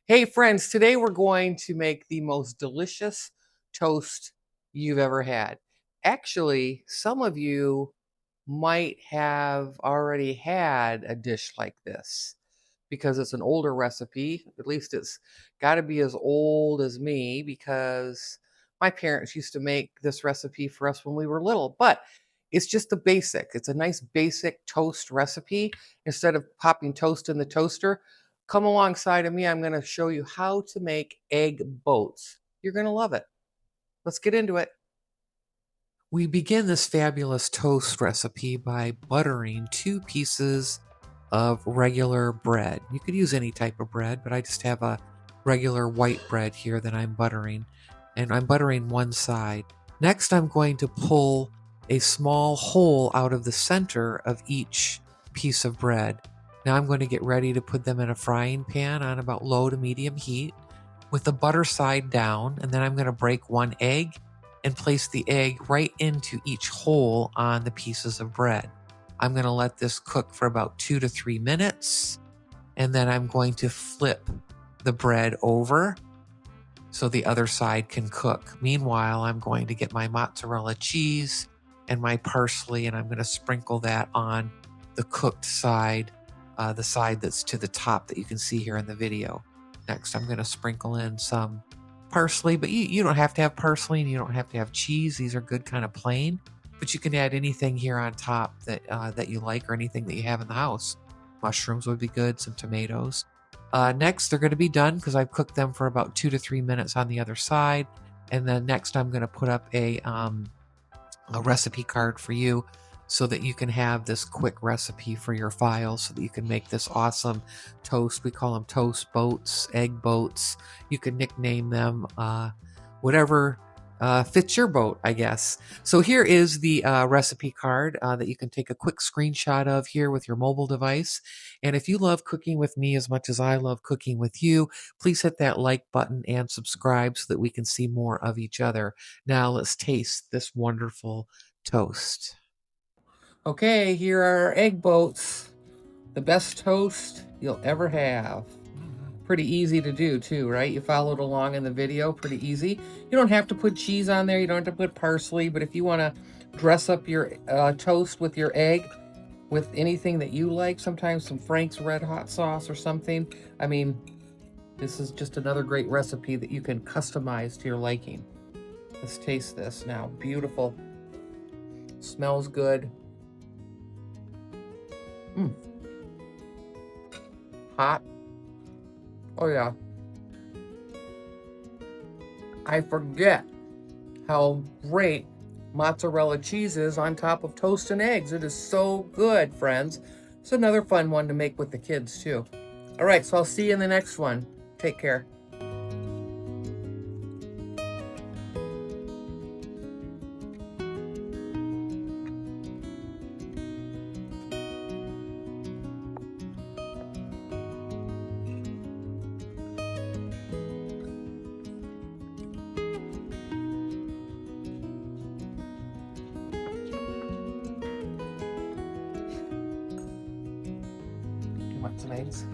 Hey friends, today we're going to make the most delicious toast you've ever had. Actually, some of you might have already had a dish like this because it's an older recipe. At least it's got to be as old as me because my parents used to make this recipe for us when we were little. But it's just the basic. It's a nice basic toast recipe. Instead of popping toast in the toaster, come alongside of me. I'm going to show you how to make egg boats. You're going to love it. Let's get into it. We begin this fabulous toast recipe by buttering 2 pieces of regular bread. You could use any type of bread, but I just have a regular white bread here that I'm buttering, and I'm buttering one side. Next, I'm going to pull a small hole out of the center of each piece of bread. Now I'm going to get ready to put them in a frying pan on about low to medium heat with the butter side down, and then I'm going to break one egg and place the egg right into each hole on the pieces of bread. I'm going to let this cook for about 2 to 3 minutes, and then I'm going to flip the bread over so the other side can cook. Meanwhile, I'm going to get my mozzarella cheese and my parsley, and I'm going to sprinkle that on the cooked side, the side that's to the top that you can see here in the video. Next, I'm going to sprinkle in some parsley, but you don't have to have parsley and you don't have to have cheese. These are good kind of plain, but you can add anything here on top that you like or anything that you have in the house. Mushrooms would be good, some tomatoes. Next, they're going to be done because I've cooked them for about 2 to 3 minutes on the other side. And then next, I'm going to put up a recipe card for you so that you can have this quick recipe for your files so that you can make this awesome toast. We call them toast boats, egg boats. You can nickname them whatever fits your boat, I guess. So here is the recipe card that you can take a quick screenshot of here with your mobile device. And if you love cooking with me as much as I love cooking with you, please hit that like button and subscribe so that we can see more of each other. Now let's taste this wonderful toast. Okay, here are our egg boats. The best toast you'll ever have. Pretty easy to do too, right? You followed along in the video, pretty easy. You don't have to put cheese on there, you don't have to put parsley, but if you want to dress up your toast with your egg with anything that you like, sometimes some Frank's Red Hot sauce or something, I mean, this is just another great recipe that you can customize to your liking. Let's taste this now. Beautiful. Smells good. Hot. Oh yeah. I forget how great mozzarella cheese is on top of toast and eggs. It is so good, friends. It's another fun one to make with the kids too. All right, so I'll see you in the next one. Take care. You want some eggs?